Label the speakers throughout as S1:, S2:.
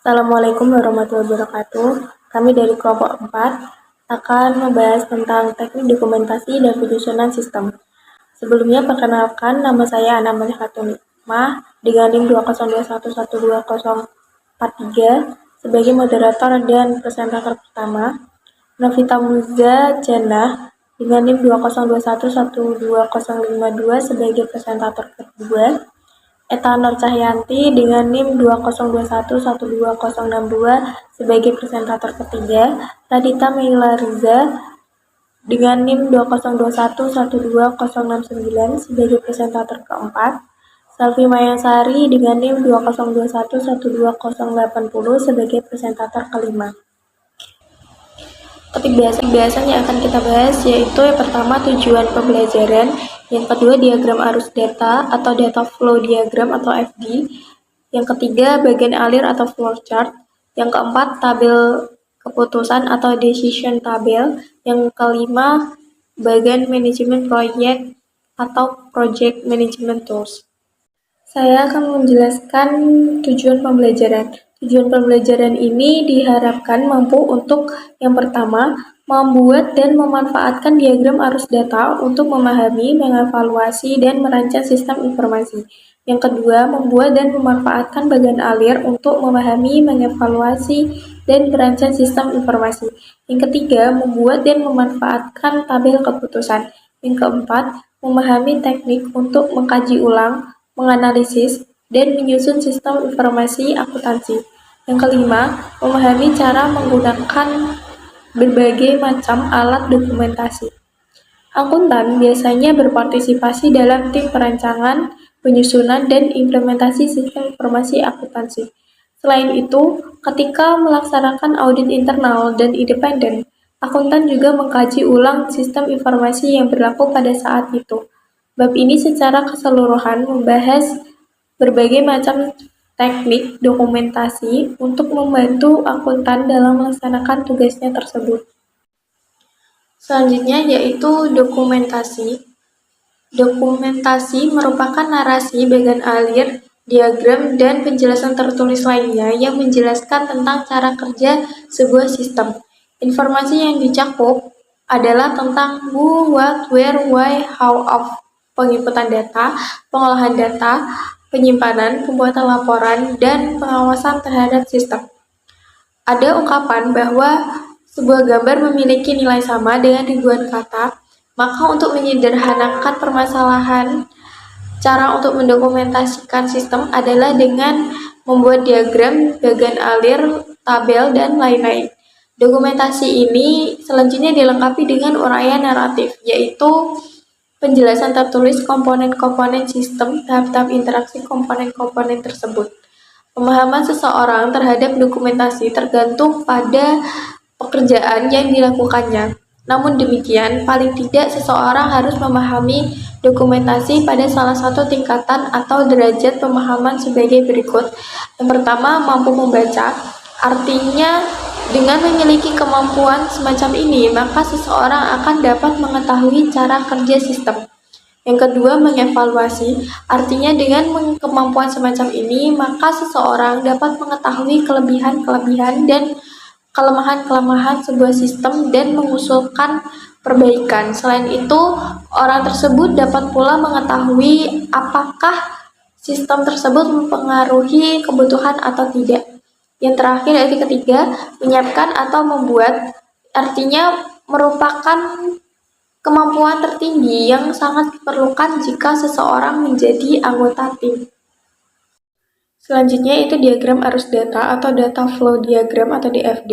S1: Assalamualaikum warahmatullahi wabarakatuh. Kami dari kelompok 4 akan membahas tentang teknik dokumentasi dan penyusunan sistem. Sebelumnya, perkenalkan, nama saya Ana Malih Khatunimah dengan NIM 202112043 sebagai moderator dan presentator pertama. Novita Muza Jannah dengan NIM 202112052 sebagai presentator kedua. Eta Nur Cahyanti dengan NIM 202112062 sebagai presentator ketiga, Radita Meila Riza dengan NIM 202112069 sebagai presentator keempat, Selvi Mayasari dengan NIM 202112080 sebagai presentator kelima. Topik bahasan yang akan kita bahas yaitu yang pertama tujuan pembelajaran, yang kedua diagram arus data atau data flow diagram atau FD, yang ketiga bagian alir atau flowchart, yang keempat tabel keputusan atau decision tabel, yang kelima bagian manajemen proyek atau project management tools. Saya akan menjelaskan tujuan pembelajaran. Tujuan pembelajaran ini diharapkan mampu untuk yang pertama, membuat dan memanfaatkan diagram arus data untuk memahami, mengevaluasi, dan merancang sistem informasi. Yang kedua, membuat dan memanfaatkan bagian alir untuk memahami, mengevaluasi, dan merancang sistem informasi. Yang ketiga, membuat dan memanfaatkan tabel keputusan. Yang keempat, memahami teknik untuk mengkaji ulang, menganalisis, dan menyusun sistem informasi akuntansi. Yang kelima, memahami cara menggunakan berbagai macam alat dokumentasi. Akuntan biasanya berpartisipasi dalam tim perancangan, penyusunan, dan implementasi sistem informasi akuntansi. Selain itu, ketika melaksanakan audit internal dan independen, akuntan juga mengkaji ulang sistem informasi yang berlaku pada saat itu. Bab ini secara keseluruhan membahas berbagai macam teknik dokumentasi untuk membantu akuntan dalam melaksanakan tugasnya tersebut. Selanjutnya yaitu dokumentasi. Dokumentasi merupakan narasi bagian alir, diagram, dan penjelasan tertulis lainnya yang menjelaskan tentang cara kerja sebuah sistem. Informasi yang dicakup adalah tentang who, what, where, why, how of penginputan data, pengolahan data, penyimpanan, pembuatan laporan, dan pengawasan terhadap sistem. Ada ungkapan bahwa sebuah gambar memiliki nilai sama dengan ribuan kata, maka untuk menyederhanakan permasalahan, cara untuk mendokumentasikan sistem adalah dengan membuat diagram, bagian alir, tabel, dan lain-lain. Dokumentasi ini selanjutnya dilengkapi dengan uraian naratif, yaitu penjelasan tertulis komponen-komponen sistem, tahap-tahap interaksi komponen-komponen tersebut. Pemahaman seseorang terhadap dokumentasi tergantung pada pekerjaan yang dilakukannya. Namun demikian, paling tidak seseorang harus memahami dokumentasi pada salah satu tingkatan atau derajat pemahaman sebagai berikut. Yang pertama, mampu membaca. Artinya, dengan memiliki kemampuan semacam ini, maka seseorang akan dapat mengetahui cara kerja sistem. Yang kedua, mengevaluasi. Artinya dengan kemampuan semacam ini, maka seseorang dapat mengetahui kelebihan-kelebihan dan kelemahan-kelemahan sebuah sistem dan mengusulkan perbaikan. Selain itu, orang tersebut dapat pula mengetahui apakah sistem tersebut mempengaruhi kebutuhan atau tidak. Yang terakhir yaitu ketiga, menyiapkan atau membuat, artinya merupakan kemampuan tertinggi yang sangat diperlukan jika seseorang menjadi anggota tim. Selanjutnya itu diagram arus data atau data flow diagram atau DFD.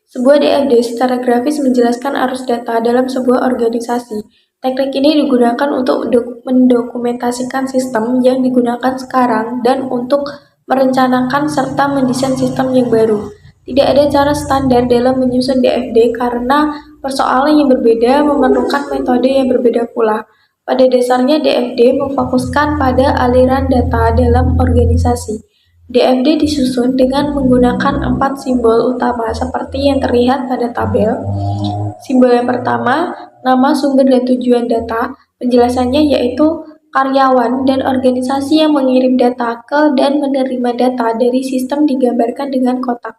S1: Sebuah DFD secara grafis menjelaskan arus data dalam sebuah organisasi. Teknik ini digunakan untuk mendokumentasikan sistem yang digunakan sekarang dan untuk merencanakan serta mendesain sistem yang baru. Tidak ada cara standar dalam menyusun DFD karena persoalan yang berbeda memerlukan metode yang berbeda pula. Pada dasarnya DFD memfokuskan pada aliran data dalam organisasi. DFD disusun dengan menggunakan 4 simbol utama seperti yang terlihat pada tabel. Simbol yang pertama, nama sumber dan tujuan data. Penjelasannya yaitu Karyawan dan organisasi yang mengirim data ke dan menerima data dari sistem digambarkan dengan kotak.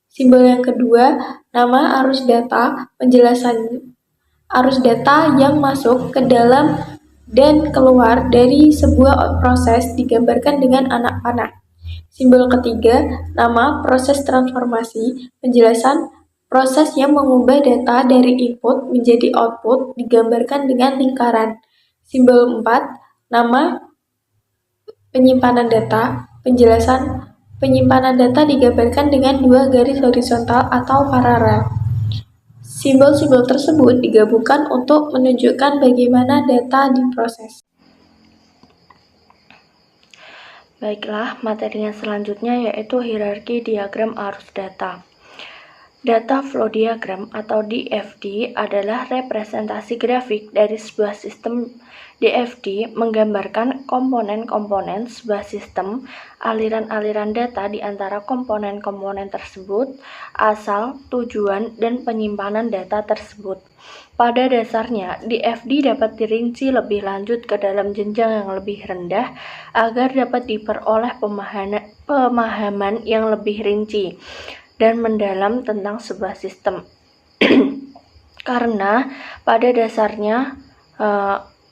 S1: Simbol yang kedua, nama arus data, penjelasan arus data yang masuk ke dalam dan keluar dari sebuah proses digambarkan dengan anak panah. Simbol ketiga, nama proses transformasi, penjelasan proses yang mengubah data dari input menjadi output digambarkan dengan lingkaran. Simbol 4, nama penyimpanan data, penjelasan penyimpanan data digambarkan dengan dua garis horizontal atau paralel. Simbol-simbol tersebut digabungkan untuk menunjukkan bagaimana data diproses.
S2: Baiklah, materinya selanjutnya yaitu hierarki diagram arus data. Data flow diagram atau DFD adalah representasi grafik dari sebuah sistem. DFD menggambarkan komponen-komponen sebuah sistem, aliran-aliran data di antara komponen-komponen tersebut, asal, tujuan, dan penyimpanan data tersebut. Pada dasarnya, DFD dapat dirinci lebih lanjut ke dalam jenjang yang lebih rendah agar dapat diperoleh pemahaman yang lebih rinci dan mendalam tentang sebuah sistem. Karena pada dasarnya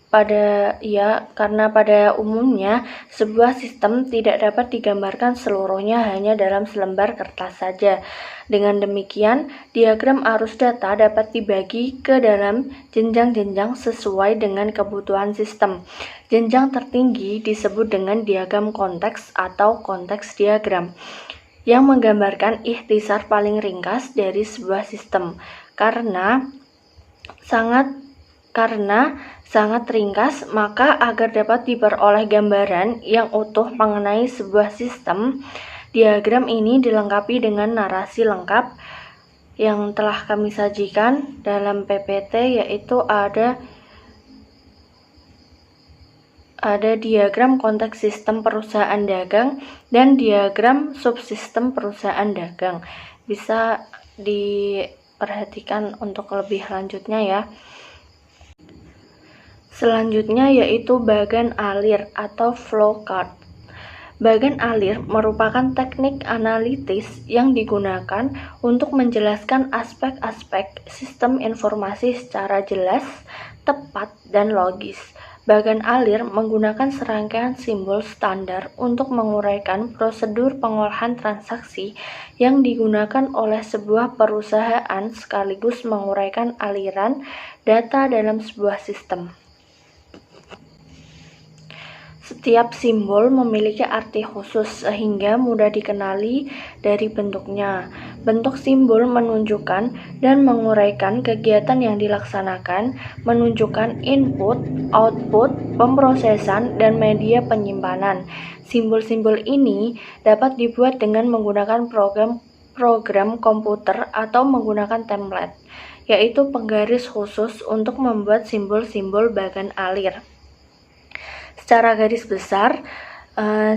S2: karena pada umumnya sebuah sistem tidak dapat digambarkan seluruhnya hanya dalam selembar kertas saja. Dengan demikian, diagram arus data dapat dibagi ke dalam jenjang-jenjang sesuai dengan kebutuhan sistem. Jenjang tertinggi disebut dengan diagram konteks atau konteks diagram, yang menggambarkan ikhtisar paling ringkas dari sebuah sistem. Karena sangat ringkas, maka agar dapat diperoleh gambaran yang utuh mengenai sebuah sistem, diagram ini dilengkapi dengan narasi lengkap yang telah kami sajikan dalam PPT, yaitu ada diagram konteks sistem perusahaan dagang dan diagram subsistem perusahaan dagang. Bisa diperhatikan untuk lebih lanjutnya ya. Selanjutnya yaitu bagan alir atau flowchart. Bagan alir merupakan teknik analitis yang digunakan untuk menjelaskan aspek-aspek sistem informasi secara jelas, tepat, dan logis. Bagan alir menggunakan serangkaian simbol standar untuk menguraikan prosedur pengolahan transaksi yang digunakan oleh sebuah perusahaan sekaligus menguraikan aliran data dalam sebuah sistem. Setiap simbol memiliki arti khusus sehingga mudah dikenali dari bentuknya. Bentuk simbol menunjukkan dan menguraikan kegiatan yang dilaksanakan, menunjukkan input, output, pemrosesan, dan media penyimpanan. Simbol-simbol ini dapat dibuat dengan menggunakan program komputer atau menggunakan template, yaitu penggaris khusus untuk membuat simbol-simbol bagan alir. Secara garis besar,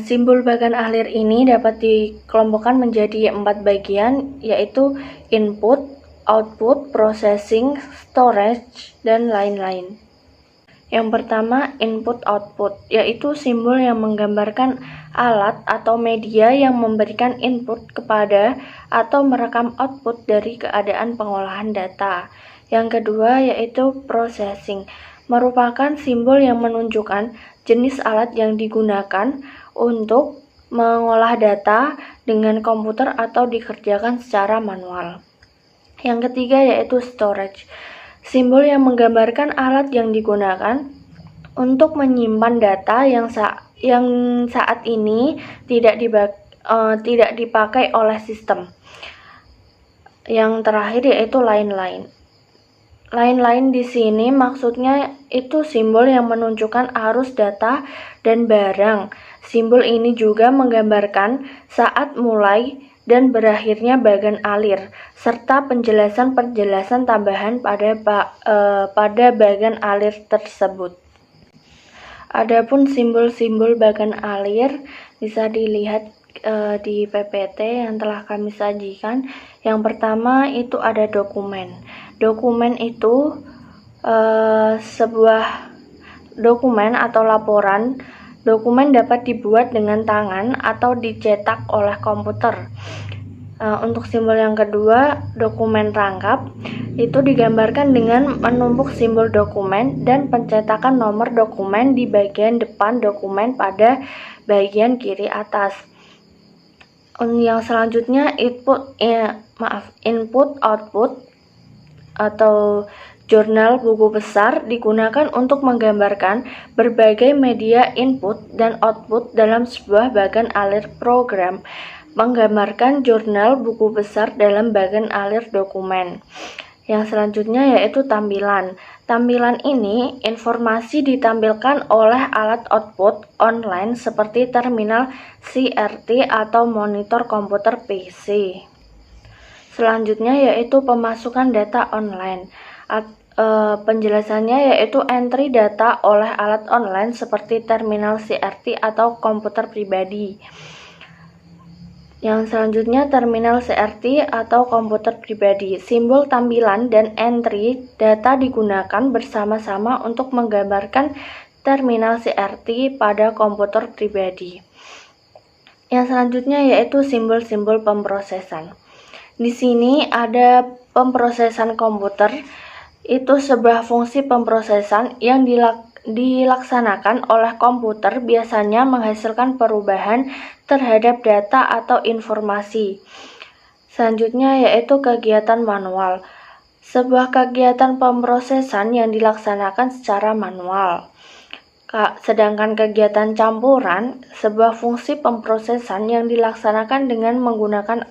S2: simbol bagan alir ini dapat dikelompokkan menjadi 4 bagian, yaitu input, output, processing, storage, dan lain-lain. Yang pertama, input-output, yaitu simbol yang menggambarkan alat atau media yang memberikan input kepada atau merekam output dari keadaan pengolahan data. Yang kedua, yaitu processing, merupakan simbol yang menunjukkan jenis alat yang digunakan untuk mengolah data dengan komputer atau dikerjakan secara manual. Yang ketiga yaitu storage, simbol yang menggambarkan alat yang digunakan untuk menyimpan data yang saat ini tidak dipakai oleh sistem. Yang terakhir yaitu lain-lain. Lain-lain di sini maksudnya itu simbol yang menunjukkan arus data dan barang. Simbol ini juga menggambarkan saat mulai dan berakhirnya bagan alir, serta penjelasan-penjelasan tambahan pada bagan alir tersebut. Adapun simbol-simbol bagan alir bisa dilihat di PPT yang telah kami sajikan. Yang pertama itu ada dokumen. Dokumen itu sebuah dokumen atau laporan. Dokumen dapat dibuat dengan tangan atau dicetak oleh komputer. Untuk simbol yang kedua, dokumen rangkap, itu digambarkan dengan menumpuk simbol dokumen dan pencetakan nomor dokumen di bagian depan dokumen pada bagian kiri atas. Yang selanjutnya input output atau jurnal buku besar digunakan untuk menggambarkan berbagai media input dan output dalam sebuah bagan alir program. Menggambarkan jurnal buku besar dalam bagan alir dokumen. Yang selanjutnya yaitu tampilan. Tampilan ini informasi ditampilkan oleh alat output online seperti terminal CRT atau monitor komputer PC. Selanjutnya yaitu pemasukan data online. Penjelasannya yaitu entry data oleh alat online seperti terminal CRT atau komputer pribadi. Yang selanjutnya terminal CRT atau komputer pribadi. Simbol tampilan dan entry data digunakan bersama-sama untuk menggambarkan terminal CRT pada komputer pribadi. Yang selanjutnya yaitu simbol-simbol pemrosesan. Di sini ada pemrosesan komputer. Itu sebuah fungsi pemrosesan yang dilaksanakan oleh komputer, biasanya menghasilkan perubahan terhadap data atau informasi. Selanjutnya yaitu kegiatan manual. Sebuah kegiatan pemrosesan yang dilaksanakan secara manual. Sedangkan kegiatan campuran, sebuah fungsi pemrosesan yang dilaksanakan dengan menggunakan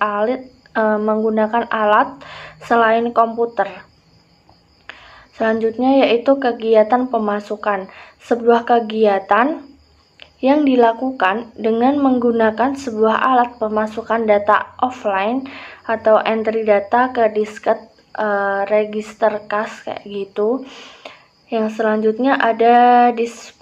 S2: alat selain komputer. Selanjutnya yaitu kegiatan pemasukan. Sebuah kegiatan yang dilakukan dengan menggunakan sebuah alat pemasukan data offline atau entry data ke disket register kas kayak gitu. Yang selanjutnya ada disk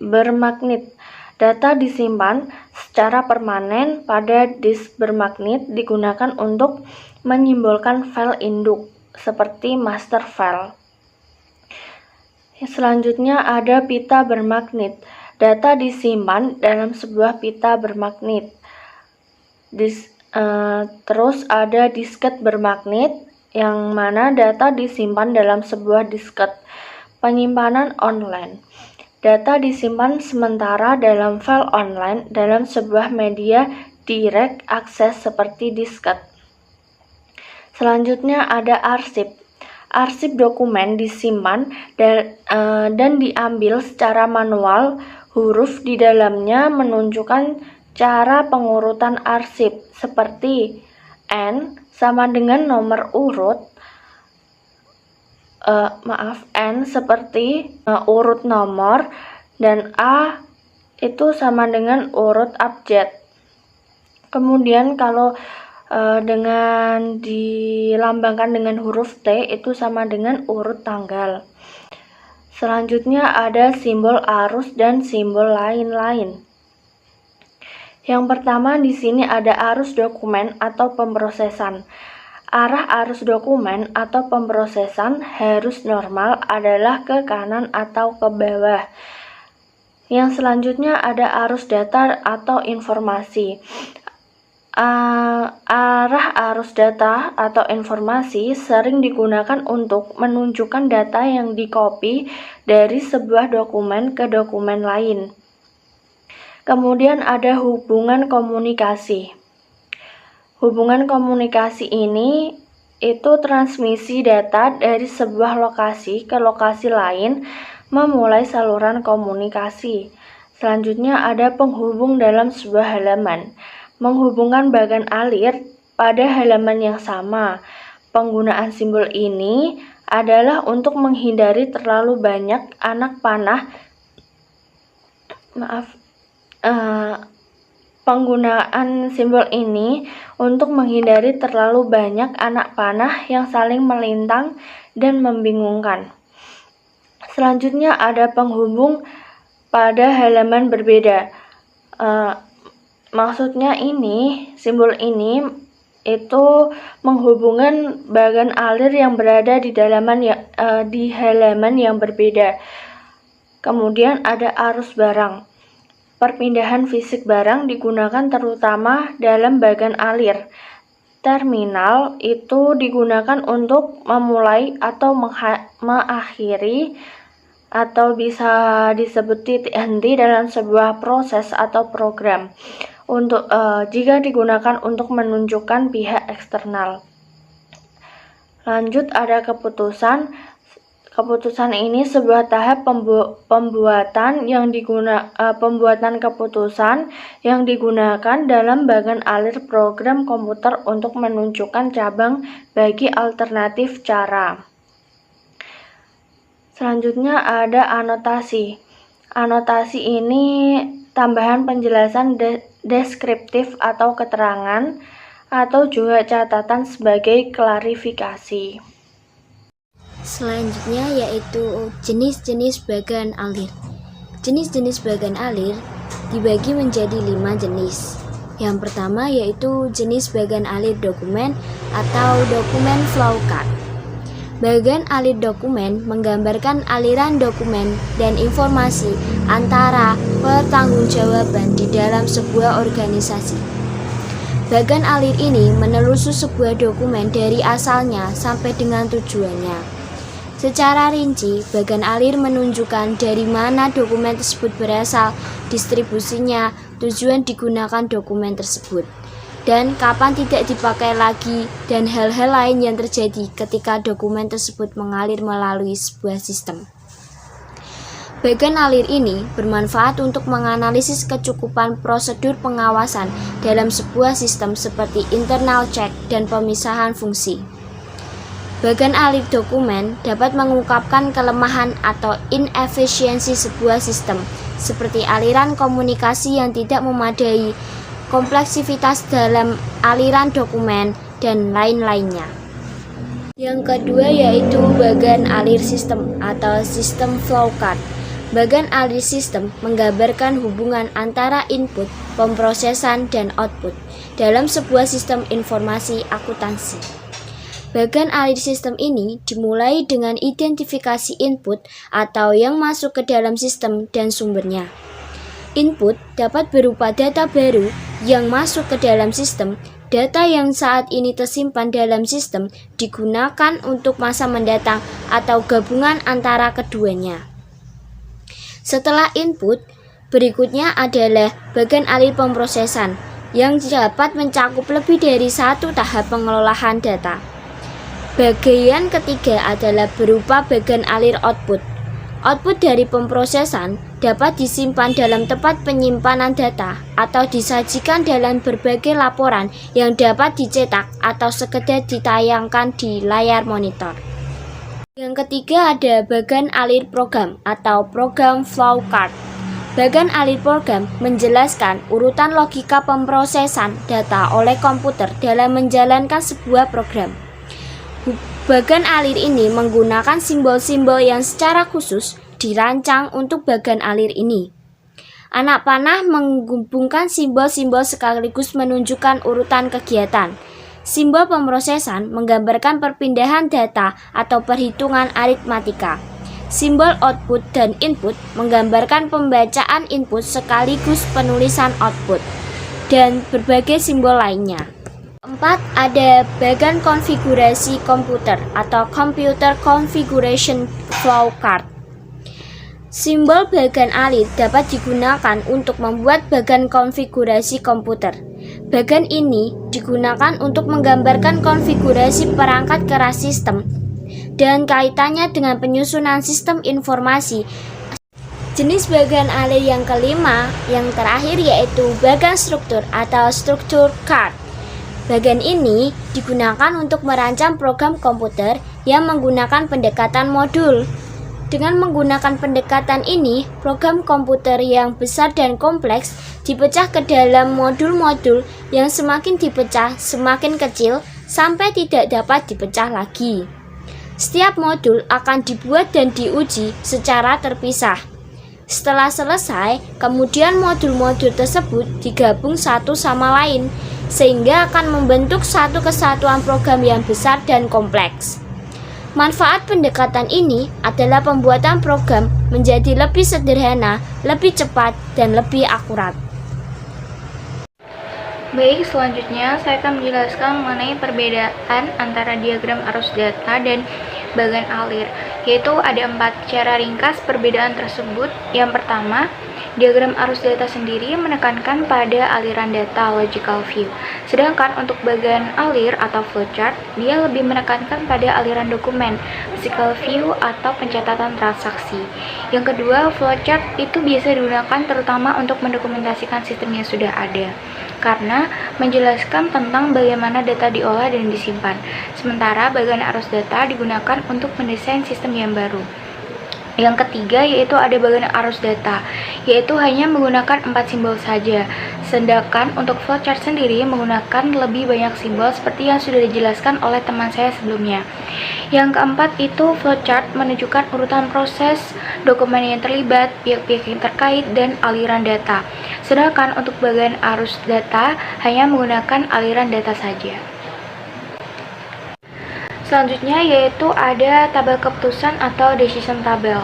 S2: bermagnet. Data disimpan secara permanen pada disk bermagnet digunakan untuk menyimbolkan file induk seperti master file. Selanjutnya ada pita bermagnet. Data disimpan dalam sebuah pita bermagnet. Terus ada disket bermagnet, yang mana data disimpan dalam sebuah disket. Penyimpanan online. Data disimpan sementara dalam file online dalam sebuah media direct access seperti disket. Selanjutnya ada arsip. Arsip dokumen disimpan dan diambil secara manual. Huruf di dalamnya menunjukkan cara pengurutan arsip seperti N sama dengan nomor urut. N seperti urut nomor dan A itu sama dengan urut abjad. Kemudian kalau dengan dilambangkan dengan huruf T itu sama dengan urut tanggal. Selanjutnya ada simbol arus dan simbol lain-lain. Yang pertama di sini ada arus dokumen atau pemrosesan. Arah arus dokumen atau pemrosesan harus normal adalah ke kanan atau ke bawah. Yang selanjutnya ada arus data atau informasi. Arah arus data atau informasi sering digunakan untuk menunjukkan data yang dikopi dari sebuah dokumen ke dokumen lain. Kemudian ada hubungan komunikasi. Hubungan komunikasi ini itu transmisi data dari sebuah lokasi ke lokasi lain memulai saluran komunikasi. Selanjutnya ada penghubung dalam sebuah halaman. Menghubungkan bagan alir pada halaman yang sama. Penggunaan simbol ini adalah untuk menghindari terlalu banyak anak panah. Penggunaan simbol ini untuk menghindari terlalu banyak anak panah yang saling melintang dan membingungkan. Selanjutnya ada penghubung pada halaman berbeda. Maksudnya ini, simbol ini itu menghubungkan bagan alir yang berada di halaman yang berbeda. Kemudian ada arus barang. Perpindahan fisik barang digunakan terutama dalam bagan alir. Terminal itu digunakan untuk memulai atau mengakhiri atau bisa disebut titik henti dalam sebuah proses atau program. Jika digunakan untuk menunjukkan pihak eksternal. Lanjut ada keputusan. Keputusan ini sebuah tahap pembuatan keputusan yang digunakan dalam bagan alir program komputer untuk menunjukkan cabang bagi alternatif cara. Selanjutnya ada anotasi. Anotasi ini tambahan penjelasan deskriptif atau keterangan atau juga catatan sebagai klarifikasi.
S3: Selanjutnya yaitu jenis-jenis bagan alir. Jenis-jenis bagan alir dibagi menjadi 5 jenis. Yang pertama yaitu jenis bagan alir dokumen atau dokumen flowchart. Bagan alir dokumen menggambarkan aliran dokumen dan informasi antara pertanggungjawaban di dalam sebuah organisasi. Bagan alir ini menelusur sebuah dokumen dari asalnya sampai dengan tujuannya. Secara rinci, bagan alir menunjukkan dari mana dokumen tersebut berasal, distribusinya, tujuan digunakan dokumen tersebut, dan kapan tidak dipakai lagi, dan hal-hal lain yang terjadi ketika dokumen tersebut mengalir melalui sebuah sistem. Bagan alir ini bermanfaat untuk menganalisis kecukupan prosedur pengawasan dalam sebuah sistem seperti internal check dan pemisahan fungsi. Bagan alir dokumen dapat mengungkapkan kelemahan atau inefisiensi sebuah sistem, seperti aliran komunikasi yang tidak memadai, kompleksitas dalam aliran dokumen, dan lain-lainnya. Yang kedua yaitu bagan alir sistem atau sistem flowchart. Bagan alir sistem menggambarkan hubungan antara input, pemrosesan, dan output dalam sebuah sistem informasi akuntansi. Bagan alir sistem ini dimulai dengan identifikasi input atau yang masuk ke dalam sistem dan sumbernya. Input dapat berupa data baru yang masuk ke dalam sistem. Data yang saat ini tersimpan dalam sistem digunakan untuk masa mendatang atau gabungan antara keduanya. Setelah input, berikutnya adalah bagan alir pemrosesan yang dapat mencakup lebih dari satu tahap pengelolaan data. Bagian ketiga adalah berupa bagan alir output. Output dari pemrosesan dapat disimpan dalam tempat penyimpanan data atau disajikan dalam berbagai laporan yang dapat dicetak atau sekedar ditayangkan di layar monitor. Yang ketiga ada bagan alir program atau program flowchart. Bagan alir program menjelaskan urutan logika pemrosesan data oleh komputer dalam menjalankan sebuah program. Bagan alir ini menggunakan simbol-simbol yang secara khusus dirancang untuk bagan alir ini. Anak panah menggabungkan simbol-simbol sekaligus menunjukkan urutan kegiatan. Simbol pemrosesan menggambarkan perpindahan data atau perhitungan aritmatika. Simbol output dan input menggambarkan pembacaan input sekaligus penulisan output, dan berbagai simbol lainnya. 4. Ada bagan konfigurasi komputer atau Computer Configuration Flowchart. Simbol bagan alir dapat digunakan untuk membuat bagan konfigurasi komputer. Bagan ini digunakan untuk menggambarkan konfigurasi perangkat keras sistem dan kaitannya dengan penyusunan sistem informasi. Jenis bagan alir yang kelima, yang terakhir yaitu bagan struktur atau struktur card. Bagan ini digunakan untuk merancang program komputer yang menggunakan pendekatan modul. Dengan menggunakan pendekatan ini, program komputer yang besar dan kompleks dipecah ke dalam modul-modul yang semakin dipecah semakin kecil sampai tidak dapat dipecah lagi. Setiap modul akan dibuat dan diuji secara terpisah. Setelah selesai, kemudian modul-modul tersebut digabung satu sama lain, sehingga akan membentuk satu kesatuan program yang besar dan kompleks. Manfaat pendekatan ini adalah pembuatan program menjadi lebih sederhana, lebih cepat, dan lebih akurat.
S2: Baik, selanjutnya saya akan menjelaskan mengenai perbedaan antara diagram arus data dan bagan alir, yaitu ada 4 cara ringkas perbedaan tersebut. Yang pertama, diagram arus data sendiri menekankan pada aliran data logical view, sedangkan untuk bagan alir atau flowchart, dia lebih menekankan pada aliran dokumen physical view atau pencatatan transaksi. Yang kedua, flowchart itu biasa digunakan terutama untuk mendokumentasikan sistem yang sudah ada, karena menjelaskan tentang bagaimana data diolah dan disimpan. Sementara bagan arus data digunakan untuk mendesain sistem yang baru. Yang ketiga yaitu ada bagan arus data, yaitu hanya menggunakan 4 simbol saja. Sedangkan untuk flowchart sendiri menggunakan lebih banyak simbol seperti yang sudah dijelaskan oleh teman saya sebelumnya. Yang keempat itu flowchart menunjukkan urutan proses, dokumen yang terlibat, pihak-pihak yang terkait, dan aliran data. Sedangkan untuk bagan arus data hanya menggunakan aliran data saja. Selanjutnya yaitu ada tabel keputusan atau decision table.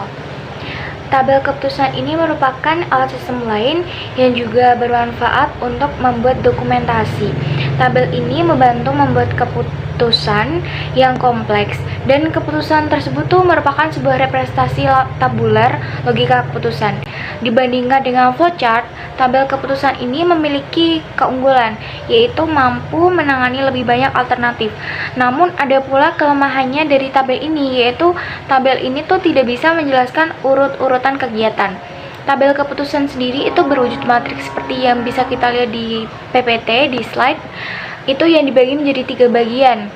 S2: Tabel keputusan ini merupakan alat sistem lain yang juga bermanfaat untuk membuat dokumentasi. Tabel ini membantu membuat keputusan yang kompleks, dan keputusan tersebut merupakan sebuah representasi tabular logika keputusan. Dibandingkan dengan flowchart, tabel keputusan ini memiliki keunggulan, yaitu mampu menangani lebih banyak alternatif. Namun ada pula kelemahannya dari tabel ini, yaitu tabel ini tidak bisa menjelaskan urut-urutan kegiatan. Tabel keputusan sendiri itu berwujud matriks seperti yang bisa kita lihat di PPT, di slide, itu yang dibagi menjadi 3 bagian.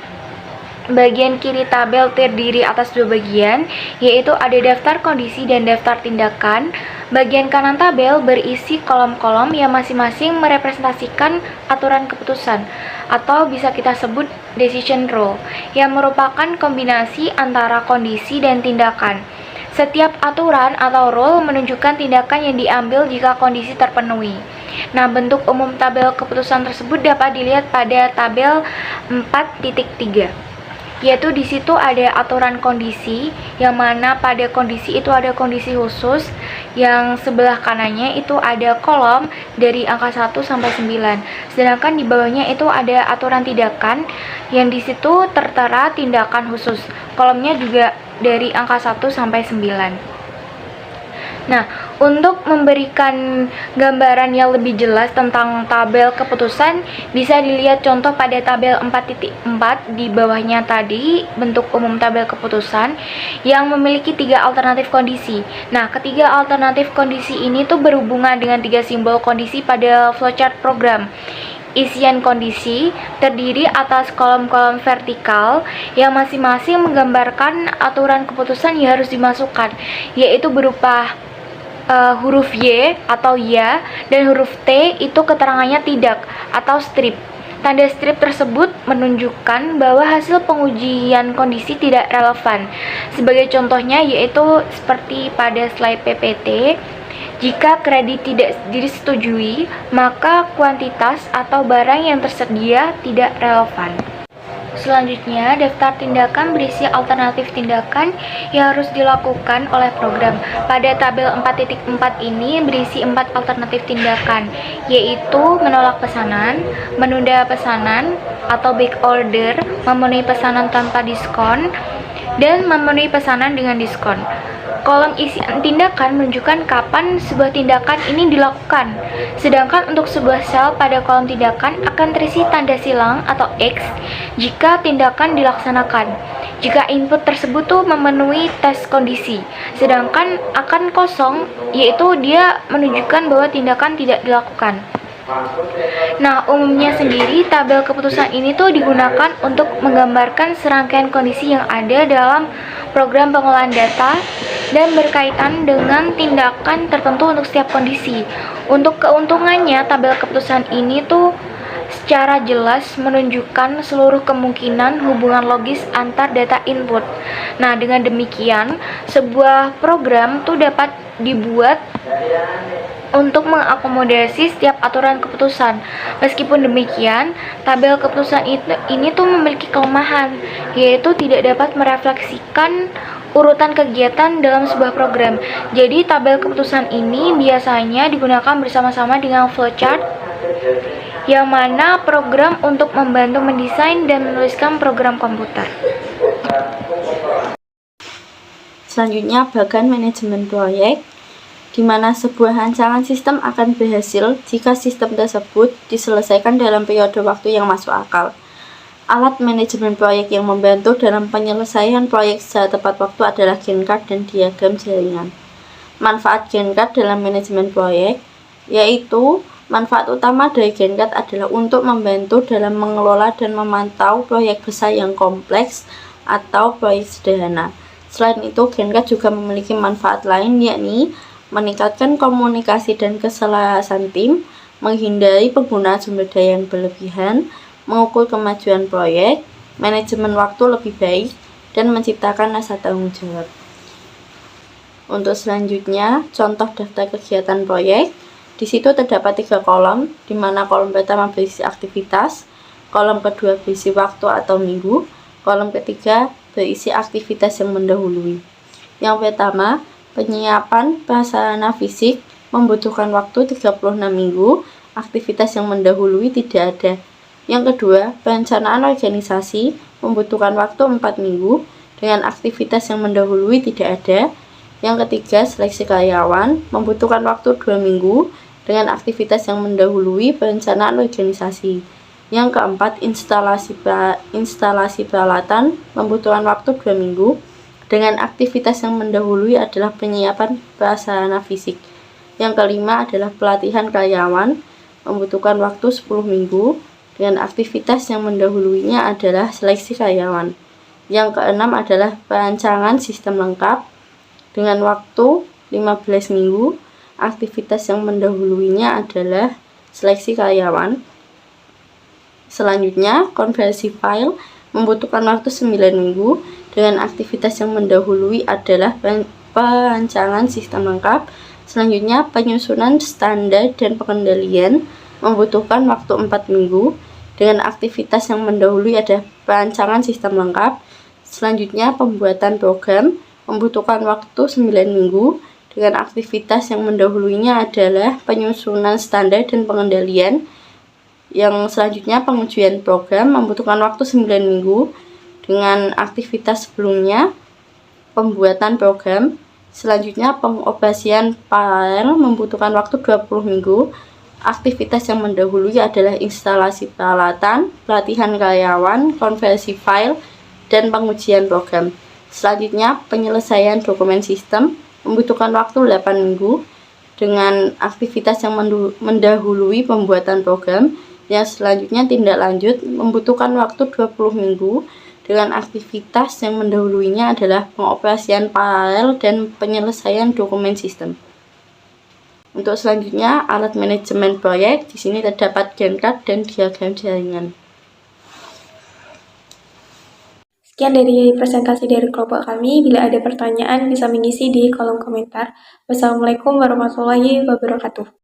S2: Bagian kiri tabel terdiri atas 2 bagian, yaitu ada daftar kondisi dan daftar tindakan. Bagian kanan tabel berisi kolom-kolom yang masing-masing merepresentasikan aturan keputusan, atau bisa kita sebut decision rule, yang merupakan kombinasi antara kondisi dan tindakan. Setiap aturan atau rule menunjukkan tindakan yang diambil jika kondisi terpenuhi. Nah, bentuk umum tabel keputusan tersebut dapat dilihat pada tabel 4.3. Yaitu di situ ada aturan kondisi, yang mana pada kondisi itu ada kondisi khusus, yang sebelah kanannya itu ada kolom dari angka 1 sampai 9. Sedangkan di bawahnya itu ada aturan tindakan, yang di situ tertera tindakan khusus. Kolomnya juga dari angka 1 sampai 9. Nah, untuk memberikan gambaran yang lebih jelas tentang tabel keputusan, bisa dilihat contoh pada tabel 4.4 di bawahnya tadi, bentuk umum tabel keputusan yang memiliki 3 alternatif kondisi. Nah, ketiga alternatif kondisi ini berhubungan dengan 3 simbol kondisi pada flowchart program. Isian kondisi terdiri atas kolom-kolom vertikal yang masing-masing menggambarkan aturan keputusan yang harus dimasukkan, yaitu berupa huruf Y atau ya, dan huruf T itu keterangannya tidak atau strip. Tanda strip tersebut menunjukkan bahwa hasil pengujian kondisi tidak relevan. Sebagai contohnya yaitu seperti pada slide PPT, jika kredit tidak disetujui, maka kuantitas atau barang yang tersedia tidak relevan. Selanjutnya, daftar tindakan berisi alternatif tindakan yang harus dilakukan oleh program. Pada tabel 4.4 ini berisi 4 alternatif tindakan, yaitu menolak pesanan, menunda pesanan atau back order, memenuhi pesanan tanpa diskon, dan memenuhi pesanan dengan diskon. Kolom isian tindakan menunjukkan kapan sebuah tindakan ini dilakukan. Sedangkan untuk sebuah sel pada kolom tindakan akan terisi tanda silang atau X jika tindakan dilaksanakan. Jika input tersebut memenuhi tes kondisi. Sedangkan akan kosong, yaitu dia menunjukkan bahwa tindakan tidak dilakukan. Nah, umumnya sendiri tabel keputusan ini digunakan untuk menggambarkan serangkaian kondisi yang ada dalam program pengolahan data dan berkaitan dengan tindakan tertentu untuk setiap kondisi. Untuk keuntungannya, tabel keputusan ini secara jelas menunjukkan seluruh kemungkinan hubungan logis antar data input. Nah, dengan demikian, sebuah program dapat dibuat untuk mengakomodasi setiap aturan keputusan. Meskipun demikian, tabel keputusan ini tuh memiliki kelemahan, yaitu tidak dapat merefleksikan urutan kegiatan dalam sebuah program. Jadi, tabel keputusan ini biasanya digunakan bersama-sama dengan flowchart, yang mana program untuk membantu mendesain dan menuliskan program komputer.
S4: Selanjutnya, bagian manajemen proyek, di mana sebuah rancangan sistem akan berhasil jika sistem tersebut diselesaikan dalam periode waktu yang masuk akal. Alat manajemen proyek yang membantu dalam penyelesaian proyek secara tepat waktu adalah Gantt dan diagram jaringan. Manfaat Gantt dalam manajemen proyek, yaitu manfaat utama dari Gantt adalah untuk membantu dalam mengelola dan memantau proyek besar yang kompleks atau proyek sederhana. Selain itu, Gantt juga memiliki manfaat lain, yakni meningkatkan komunikasi dan keselarasan tim, menghindari penggunaan sumber daya yang berlebihan, mengukur kemajuan proyek, manajemen waktu lebih baik, dan menciptakan rasa tanggung jawab. Untuk selanjutnya, contoh daftar kegiatan proyek. Di situ terdapat 3 kolom, di mana kolom pertama berisi aktivitas, kolom kedua berisi waktu atau minggu, kolom ketiga berisi aktivitas yang mendahului. Yang pertama, penyiapan prasarana fisik membutuhkan waktu 36 minggu, aktivitas yang mendahului tidak ada. Yang kedua, perencanaan organisasi membutuhkan waktu 4 minggu, dengan aktivitas yang mendahului tidak ada. Yang ketiga, seleksi karyawan membutuhkan waktu 2 minggu, dengan aktivitas yang mendahului perencanaan organisasi. Yang keempat, instalasi peralatan membutuhkan waktu 2 minggu, dengan aktivitas yang mendahului adalah penyiapan prasarana fisik. Yang kelima adalah pelatihan karyawan, membutuhkan waktu 10 minggu, dengan aktivitas yang mendahuluinya adalah seleksi karyawan. Yang keenam adalah perancangan sistem lengkap, dengan waktu 15 minggu, aktivitas yang mendahuluinya adalah seleksi karyawan. Selanjutnya, konversi file membutuhkan waktu 9 minggu, dengan aktivitas yang mendahului adalah perancangan sistem lengkap. Selanjutnya, penyusunan standar dan pengendalian membutuhkan waktu 4 minggu, dengan aktivitas yang mendahului adalah perancangan sistem lengkap. Selanjutnya, pembuatan program membutuhkan waktu 9 minggu, dengan aktivitas yang mendahuluinya adalah penyusunan standar dan pengendalian. Yang selanjutnya, pengujian program membutuhkan waktu 9 minggu, dengan aktivitas sebelumnya pembuatan program. Selanjutnya, pengoperasian paralel membutuhkan waktu 20 minggu. Aktivitas yang mendahului adalah instalasi peralatan, pelatihan karyawan, konversi file, dan pengujian program. Selanjutnya, penyelesaian dokumen sistem membutuhkan waktu 8 minggu, dengan aktivitas yang mendahului pembuatan program. Yang selanjutnya, tindak lanjut membutuhkan waktu 20 minggu, dengan aktivitas yang mendahuluinya adalah pengoperasian paralel dan penyelesaian dokumen sistem. Untuk selanjutnya, alat manajemen proyek. Di sini terdapat Gantt dan diagram jaringan.
S1: Sekian dari presentasi dari kelompok kami. Bila ada pertanyaan, bisa mengisi di kolom komentar. Wassalamualaikum warahmatullahi wabarakatuh.